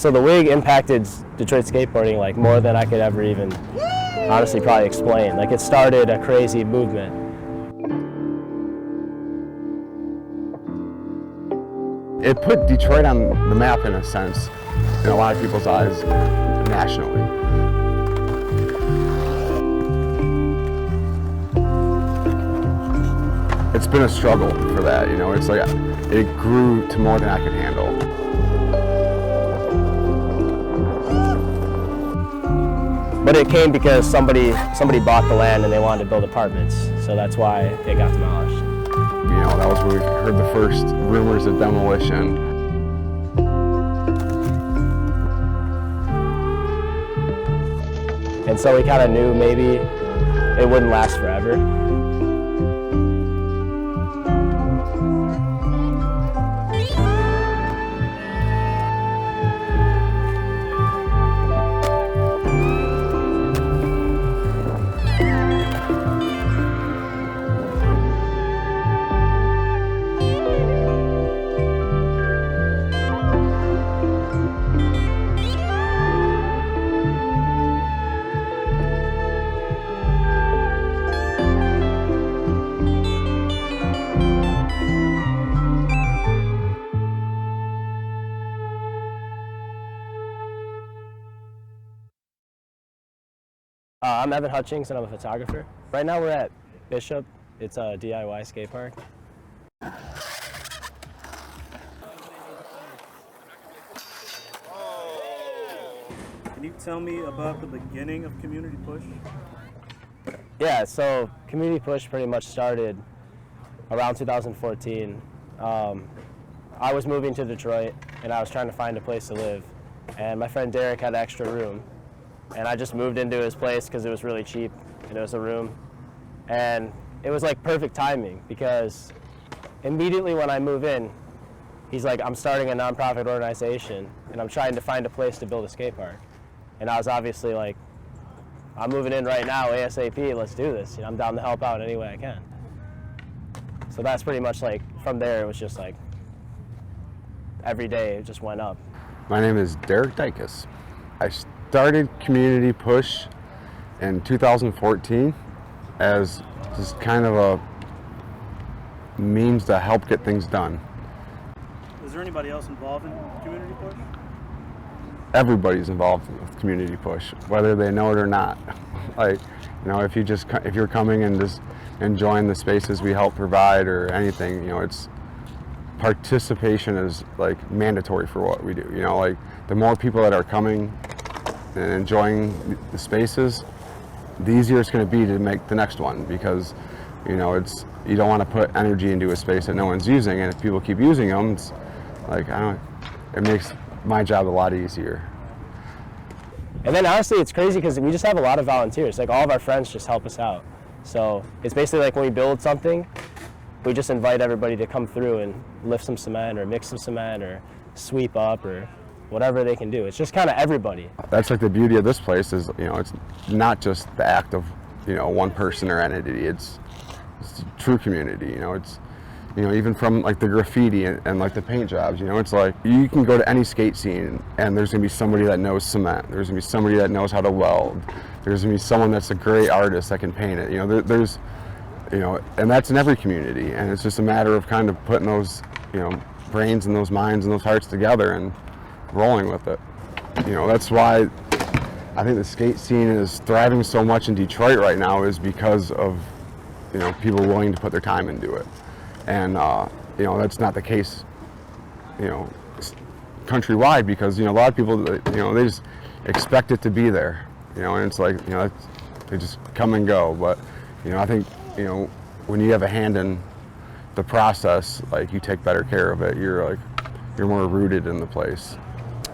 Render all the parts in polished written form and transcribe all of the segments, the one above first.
So the wig impacted Detroit skateboarding like more than I could ever even honestly probably explain. Like it started a crazy movement. It put Detroit on the map in a sense, in a lot of people's eyes, nationally. It's been a struggle for that, you know, it's like it grew to more than I could handle. But it came because somebody bought the land and they wanted to build apartments, so that's why it got demolished. You know, that was where we heard the first rumors of demolition. And so we kind of knew maybe it wouldn't last forever. I'm Evan Hutchings and I'm a photographer. Right now we're at Bishop. It's a DIY skate park. Can you tell me about the beginning of Community Push? Yeah, so Community Push pretty much started around 2014. I was moving to Detroit and I was trying to find a place to live. And my friend Derek had extra room. And I just moved into his place because it was really cheap and it was a room. And it was like perfect timing because immediately when I move in, he's like, I'm starting a nonprofit organization and I'm trying to find a place to build a skate park. And I was obviously like, I'm moving in right now, ASAP, let's do this. You know, I'm down to help out any way I can. So that's pretty much like, from there it was just like, every day it just went up. My name is Derek Dykus. I started Community Push in 2014 as just kind of a means to help get things done. Is there anybody else involved in Community Push? Everybody's involved with Community Push, whether they know it or not. Like, you know, if you're coming and just enjoying the spaces we help provide or anything, you know, it's participation is like mandatory for what we do. You know, like the more people that are coming and enjoying the spaces, the easier it's going to be to make the next one, because you know you don't want to put energy into a space that no one's using, and if people keep using them, it's like it makes my job a lot easier. And then honestly, it's crazy because we just have a lot of volunteers. Like all of our friends just help us out. So it's basically like when we build something, we just invite everybody to come through and lift some cement or mix some cement or sweep up or whatever they can do. It's just kind of everybody. That's like the beauty of this place is, you know, it's not just the act of, you know, one person or entity. It's a true community. You know, it's, you know, even from like the graffiti and like the paint jobs, you know, it's like you can go to any skate scene and there's gonna be somebody that knows cement. There's gonna be somebody that knows how to weld. There's gonna be someone that's a great artist that can paint it. You know, there's, you know, and that's in every community. And it's just a matter of kind of putting those, you know, brains and those minds and those hearts together and rolling with it. You know, that's why I think the skate scene is thriving so much in Detroit right now, is because of, you know, people willing to put their time into it. And you know, that's not the case, you know, countrywide, because, you know, a lot of people, you know, they just expect it to be there, you know, and it's like, you know, they just come and go. But, you know, I think, you know, when you have a hand in the process, like you take better care of it, you're more rooted in the place.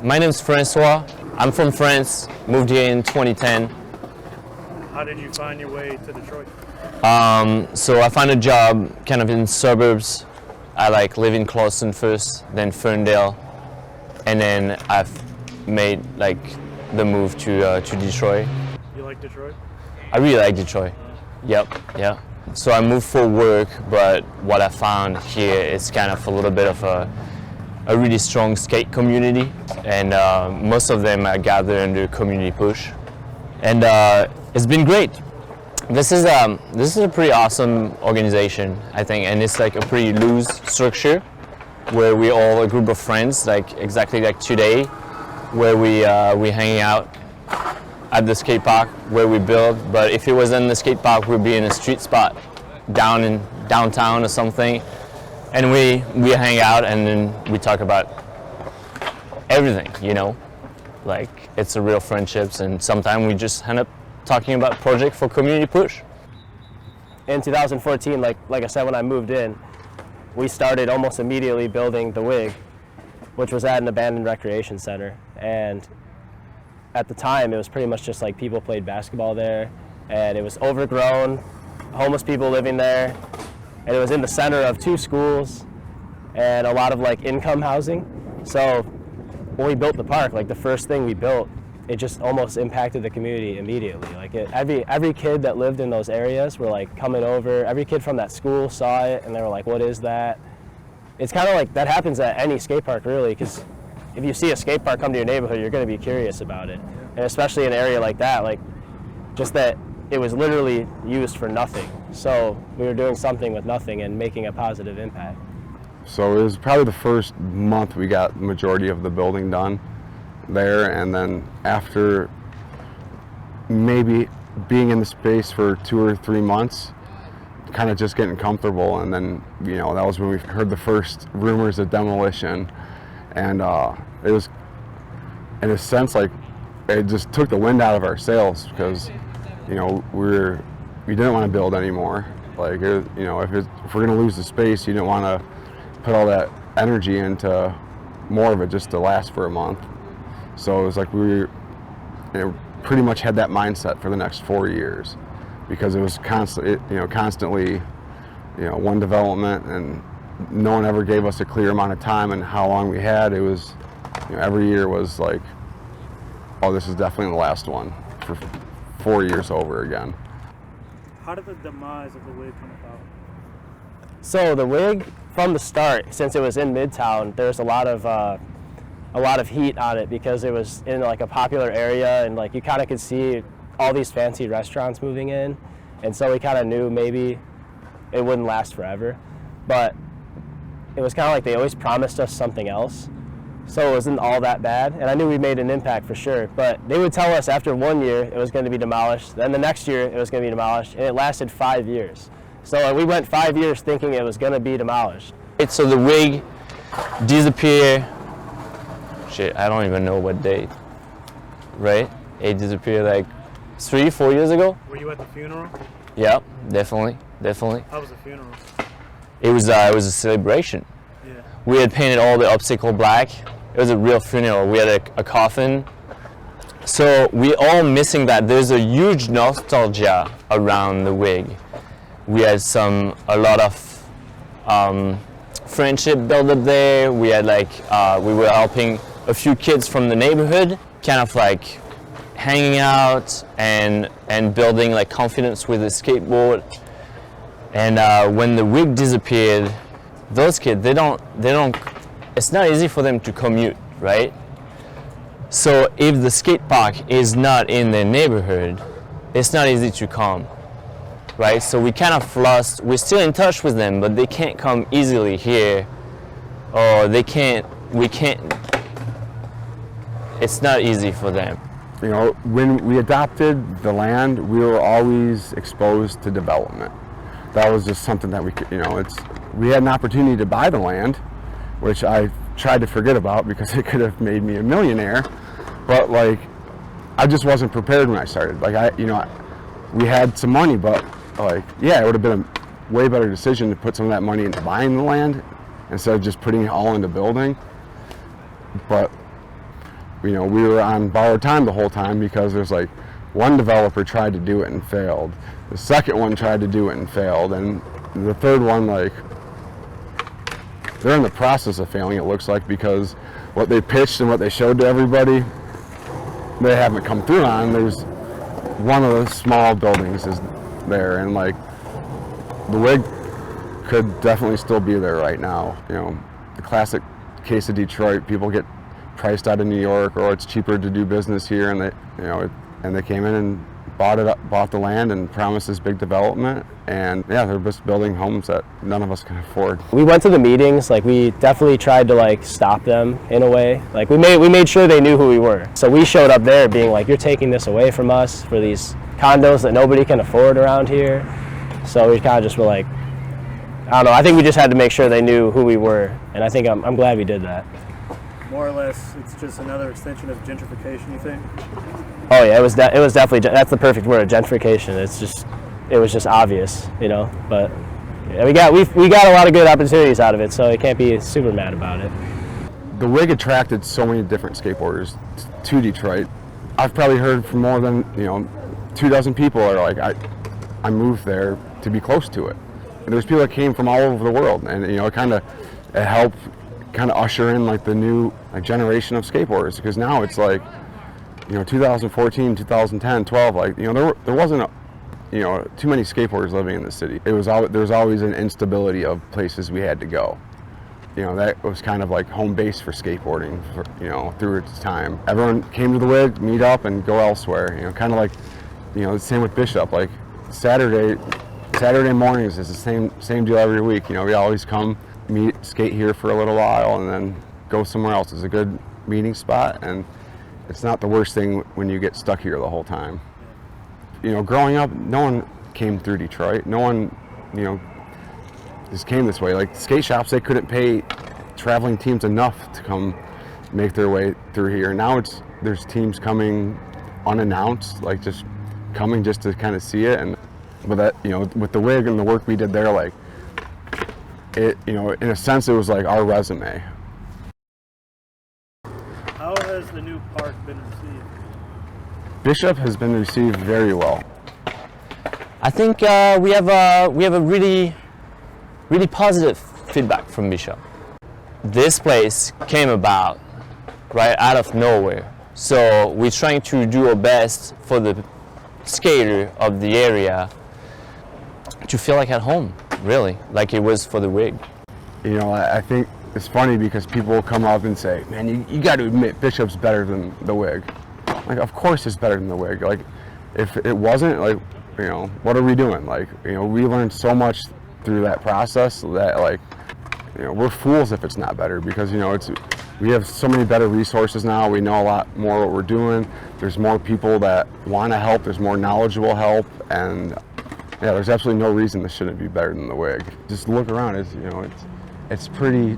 My name's Francois. I'm from France, moved here in 2010. How did you find your way to Detroit? So I found a job kind of in suburbs. I live in Clawson first, then Ferndale, and then I've made the move to Detroit. You like Detroit? I really like Detroit. Yep, yeah. So I moved for work, but what I found here is kind of a little bit of a really strong skate community, and most of them are gathered under community push, and it's been great. This is a pretty awesome organization, I think, and it's like a pretty loose structure where we all a group of friends, like exactly like today, where we hang out at the skate park where we build. But if it was in the skate park, we'd be in a street spot down in downtown or something, and we hang out and then we talk about everything, you know, like it's a real friendships, and sometimes we just end up talking about project for community push. In 2014, like I said, when I moved in, we started almost immediately building the WIG, which was at an abandoned recreation center. And at the time, it was pretty much just like people played basketball there, and it was overgrown, homeless people living there, and it was in the center of 2 schools and a lot of like income housing. So when we built the park, like the first thing we built, it just almost impacted the community immediately. Like every kid that lived in those areas were like coming over. Every kid from that school saw it and they were like, what is that? It's kind of like that happens at any skate park really, because if you see a skate park come to your neighborhood, you're going to be curious about it. And especially in an area like that, like just that it was literally used for nothing. So we were doing something with nothing and making a positive impact. So it was probably the first month we got the majority of the building done there, and then after maybe being in the space for 2 or 3 months, kind of just getting comfortable, and then, you know, that was when we heard the first rumors of demolition, and it was, in a sense, like it just took the wind out of our sails, because, you know, we didn't want to build anymore. Like, you know, if we're going to lose the space, you didn't want to put all that energy into more of it just to last for a month. So it was like we pretty much had that mindset for the next 4 years, because it was constantly, you know, one development, and no one ever gave us a clear amount of time and how long we had. It was, you know, every year was like, oh, this is definitely the last one, for 4 years over again. How did the demise of the WIG come about? So the WIG, from the start, since it was in Midtown, there was a lot of heat on it, because it was in like a popular area, and like you kind of could see all these fancy restaurants moving in, and so we kind of knew maybe it wouldn't last forever. But it was kind of like they always promised us something else, so it wasn't all that bad, and I knew we made an impact for sure. But they would tell us after 1 year it was going to be demolished, then the next year it was going to be demolished, and it lasted 5 years. So we went 5 years thinking it was going to be demolished. So the WIG disappeared, shit, I don't even know what date, right? It disappeared like 3-4 years ago. Were you at the funeral? Yeah, definitely. How was the funeral? It was a celebration. Yeah. We had painted all the obstacle black. It was a real funeral. We had a coffin. So we all missing that. There's a huge nostalgia around the WIG. We had a lot of friendship built up there. We had we were helping a few kids from the neighborhood, kind of like hanging out and building like confidence with the skateboard. And when the WIG disappeared, those kids, they don't, it's not easy for them to commute, right? So if the skate park is not in their neighborhood, it's not easy to come, right? So we kind of lost, we're still in touch with them, but they can't come easily here, or we can't, it's not easy for them. You know, when we adopted the land, we were always exposed to development. That was just something that we had an opportunity to buy the land, which I tried to forget about because it could have made me a millionaire. But like, I just wasn't prepared when I started. Like we had some money, but like, yeah, it would have been a way better decision to put some of that money into buying the land instead of just putting it all into building. But we were on borrowed time the whole time, because there's like one developer tried to do it and failed. The second one tried to do it and failed. And the third one, like, they're in the process of failing, it looks like, because what they pitched and what they showed to everybody, they haven't come through on. There's one of the small buildings is there, and like the WIG could definitely still be there right now. You know, the classic case of Detroit, people get priced out of New York, or it's cheaper to do business here, and they came in and bought the land and promised this big development, and yeah, they're just building homes that none of us can afford. We went to the meetings, like we definitely tried to like stop them in a way. Like we made sure they knew who we were. So we showed up there being like, you're taking this away from us for these condos that nobody can afford around here. So we kind of just were like, I don't know, I think we just had to make sure they knew who we were, and I think I'm glad we did that. More or less, it's just another extension of gentrification, you think? Oh yeah, it was definitely, that's the perfect word, gentrification. It was just obvious, you know. But yeah, we got a lot of good opportunities out of it, so you can't be super mad about it. The WIG attracted so many different skateboarders to Detroit. I've probably heard from more than 24 people are like, I moved there to be close to it. And there's people that came from all over the world, and it helped kind of usher in like the new generation of skateboarders, because now it's like 2014, 2010, 12, like there wasn't too many skateboarders living in the city. There was always an instability of places we had to go. That was kind of like home base for skateboarding through its time. Everyone came to the WIG, meet up, and go elsewhere. Kind of like the same with Bishop. Like Saturday mornings is the same deal every week. We always come, meet, skate here for a little while, and then go somewhere else. It's a good meeting spot, and it's not the worst thing when you get stuck here the whole time. Growing up, no one came through Detroit. No one, just came this way. Like skate shops, they couldn't pay traveling teams enough to come make their way through here. Now there's teams coming unannounced, like just coming just to kind of see it. And with that, with the WIG and the work we did there, like it, in a sense, it was like our resume. How has the new park been received? Bishop has been received very well. I think we have a really positive feedback from Bishop. This place came about right out of nowhere, so we're trying to do our best for the skater of the area to feel like at home, really, like it was for the WIG. I think it's funny because people will come up and say, man, you got to admit Bishop's better than the WIG. Like, of course it's better than the WIG. Like, if it wasn't, like, what are we doing? Like, we learned so much through that process that, like, we're fools if it's not better, because, we have so many better resources now. We know a lot more what we're doing. There's more people that want to help. There's more knowledgeable help, and yeah, there's absolutely no reason this shouldn't be better than the WIG. Just look around. It's pretty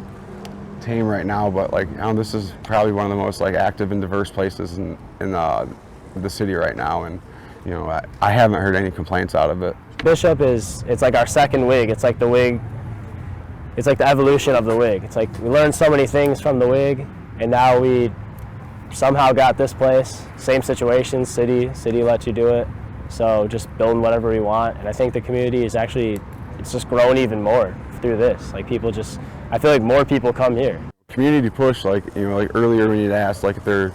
tame right now, but like this is probably one of the most like active and diverse places in the city right now, and I haven't heard any complaints out of it. Bishop it's like our second WIG. It's like the WIG. It's like the evolution of the WIG. It's like we learned so many things from the WIG, and now we somehow got this place. Same situation, city lets you do it. So just building whatever we want, and I think the community is it's just grown even more through this. Like I feel like more people come here. Community push, like earlier when you'd asked like if there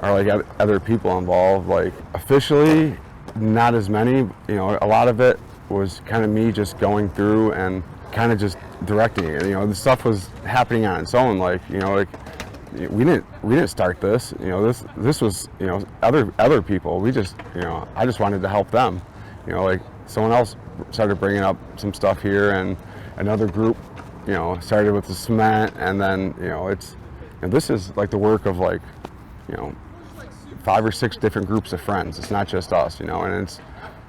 are like other people involved, like officially not as many. A lot of it was kind of me just going through and kind of just directing it. The stuff was happening on its own. Like we didn't start this. This was other people. We just I just wanted to help them. Like someone else started bringing up some stuff here, and another group started with the cement, and then this is like the work of like 5 or 6 different groups of friends. It's not just us, and it's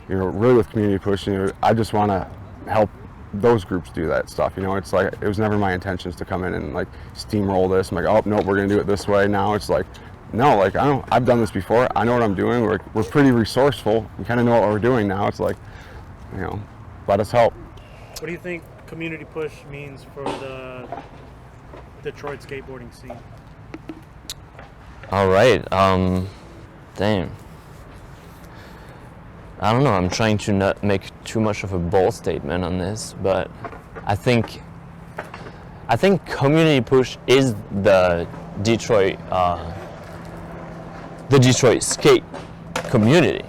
really with community push. I just want to help those groups do that stuff. It's like it was never my intentions to come in and like steamroll this. I'm like, oh no, we're gonna do it this way. Now it's like, no, like I've done this before. I know what I'm doing. We're pretty resourceful. We kind of know what we're doing now. It's like, let us help. What do you think community push means for the Detroit skateboarding scene? All right. Damn. I don't know. I'm trying to not make too much of a bold statement on this, but I think community push is the Detroit skate community.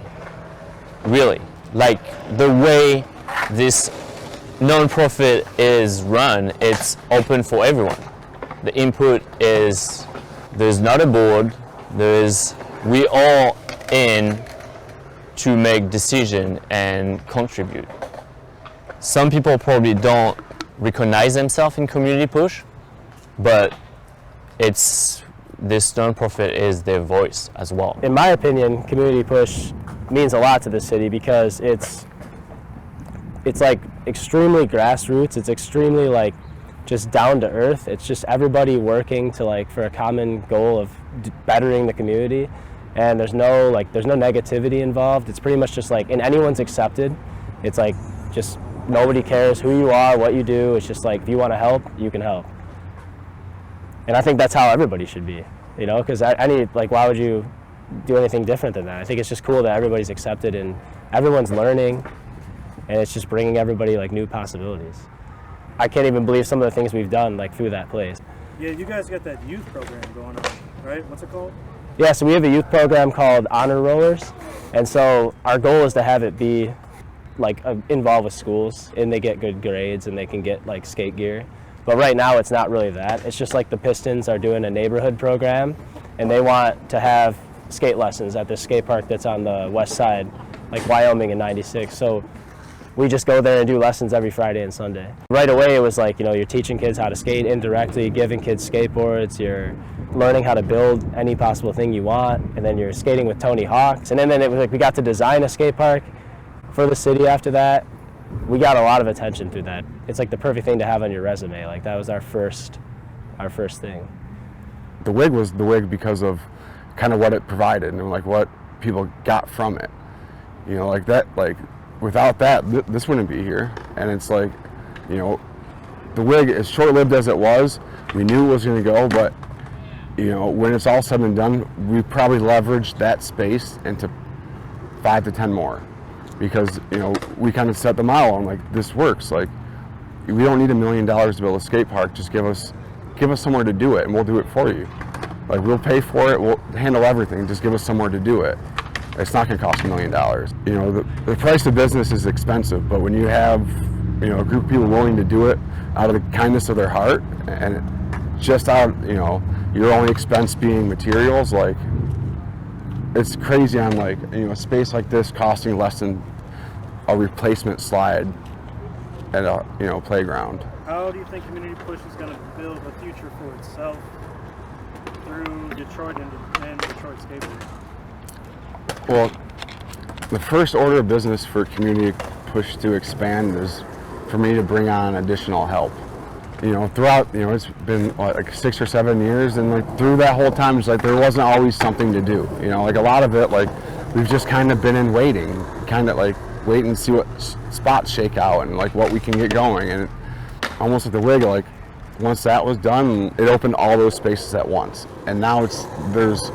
Really, like the way this non-profit is run, it's open for everyone. the input is there's not a board, we all in to make decision and contribute. Some people probably don't recognize themselves in community push, but this nonprofit is their voice as well. In my opinion, community push means a lot to the city because it's like extremely grassroots. It's extremely like just down to earth. It's just everybody working to like for a common goal of bettering the community, and there's no negativity involved. It's pretty much just like, and anyone's accepted. It's like just nobody cares who you are, what you do. It's just like if you want to help, you can help. And I think that's how everybody should be, you know, because why would you do anything different than that? I think it's just cool that everybody's accepted and everyone's learning, and it's just bringing everybody like new possibilities. I can't even believe some of the things we've done like through that place. Yeah, you guys got that youth program going on, right? What's it called? Yeah, so we have a youth program called Honor Rollers, and so our goal is to have it be like involved with schools, and they get good grades and they can get like skate gear. But right now it's not really that. It's just like the Pistons are doing a neighborhood program, and they want to have skate lessons at this skate park that's on the west side, like Wyoming and 96. So we just go there and do lessons every Friday and Sunday. Right away it was like, you know, you're teaching kids how to skate indirectly, giving kids skateboards, you're learning how to build any possible thing you want, and then you're skating with Tony Hawks. And then it was like we got to design a skate park for the city after that. We got a lot of attention through that. It's like the perfect thing to have on your resume. Like that was our first thing. The wig was the wig because of kind of what it provided and like what people got from it. You know, like that, like without that, this wouldn't be here. And it's like, you know, the wig, as short-lived as it was, we knew it was going to go, but you know, when it's all said and done, we probably leveraged that space into 5 to 10 more. Because, you know, we kind of set the model on like, this works. Like, we don't need $1 million to build a skate park. Just give us somewhere to do it, and we'll do it for you. Like, we'll pay for it. We'll handle everything. Just give us somewhere to do it. It's not going to cost $1 million. You know, the price of business is expensive, but when you have, you know, a group of people willing to do it out of the kindness of their heart, and just out, you know, your only expense being materials, like, it's crazy on like, you know, a space like this costing less than a replacement slide at a, you know, playground. How do you think Community Push is going to build a future for itself through Detroit and Detroit skateboarding? Well, the first order of business for Community Push to expand is for me to bring on additional help. You know, throughout, you know, it's been like 6 or 7 years, and like through that whole time, it's like there wasn't always something to do. You know, like a lot of it, like we've just kind of been in waiting, kind of like wait and see what spots shake out and like what we can get going. And almost with the wig, like once that was done, it opened all those spaces at once. And now there's,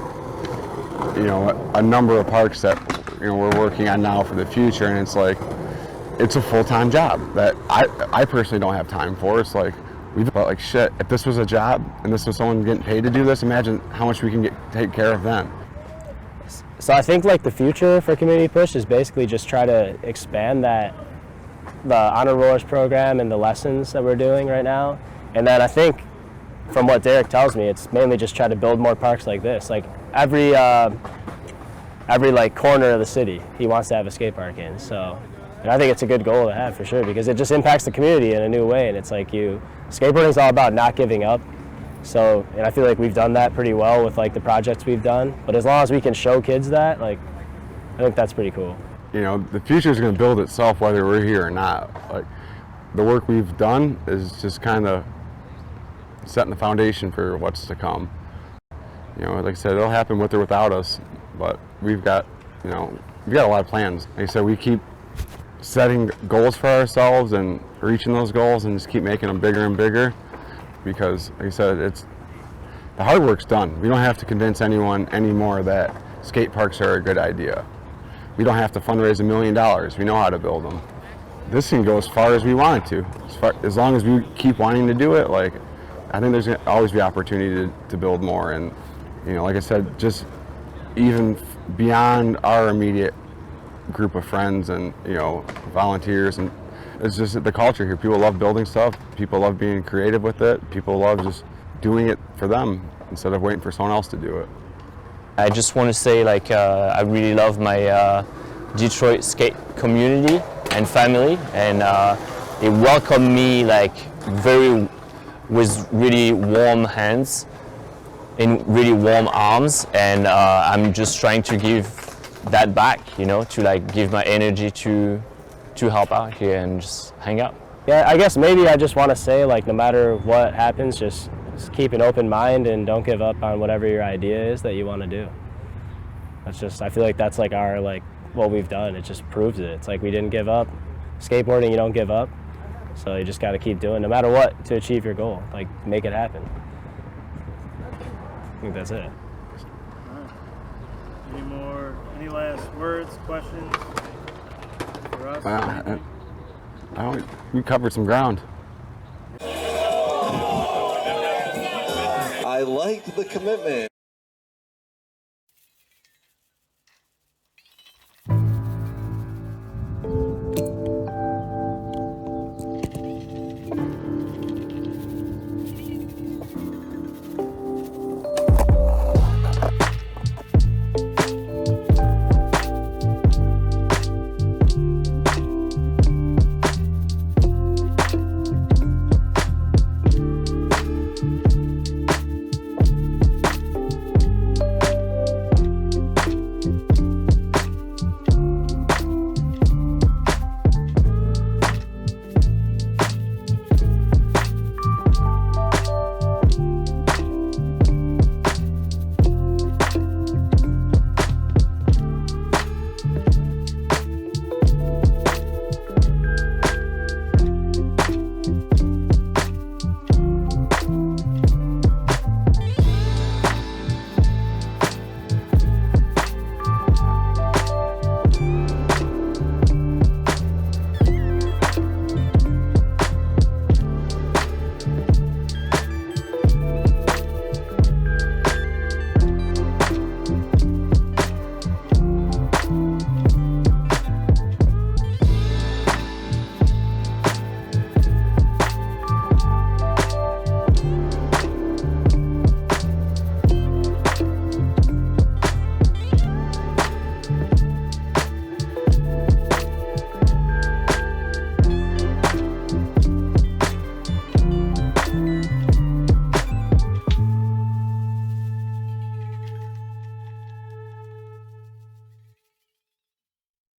you know, a number of parks that, you know, we're working on now for the future, and it's like it's a full-time job that I personally don't have time for. It's like, but like shit, if this was a job and this was someone getting paid to do this, imagine how much we can take care of then. So I think like the future for Community Push is basically just try to expand the Honor Rollers program and the lessons that we're doing right now. And then I think from what Derek tells me, it's mainly just try to build more parks like this. Like every like corner of the city, he wants to have a skate park in. So, and I think it's a good goal to have for sure, because it just impacts the community in a new way. And it's like skateboarding is all about not giving up. So, and I feel like we've done that pretty well with like the projects we've done. But as long as we can show kids that, like, I think that's pretty cool. You know, the future is going to build itself whether we're here or not. Like, the work we've done is just kind of setting the foundation for what's to come. You know, like I said, it'll happen with or without us, but we've got, you know, we've got a lot of plans. Like I said, we keep setting goals for ourselves and reaching those goals and just keep making them bigger and bigger, because like I said, the hard work's done. We don't have to convince anyone anymore that skate parks are a good idea. We don't have to fundraise $1 million. We know how to build them. This can go as far as we want it to. As long as we keep wanting to do it, like, I think there's gonna always be opportunity to build more. And, you know, like I said, just even beyond our immediate group of friends and, you know, volunteers, and it's just the culture here. People love building stuff. People love being creative with it. People love just doing it for them instead of waiting for someone else to do it. I just want to say, like, I really love my Detroit skate community and family, and they welcomed me like with really warm hands, in really warm arms, and I'm just trying to give that back, you know, to like give my energy to help out here and just hang out. Yeah, I guess maybe I just want to say, like, no matter what happens, just keep an open mind and don't give up on whatever your idea is that you want to do. That's just, I feel like that's like our, like, what we've done. It just proves it. It's like we didn't give up. Skateboarding, you don't give up. So you just got to keep doing, no matter what, to achieve your goal. Like, make it happen. I think that's it. Any last words, questions for us? We covered some ground. I liked the commitment.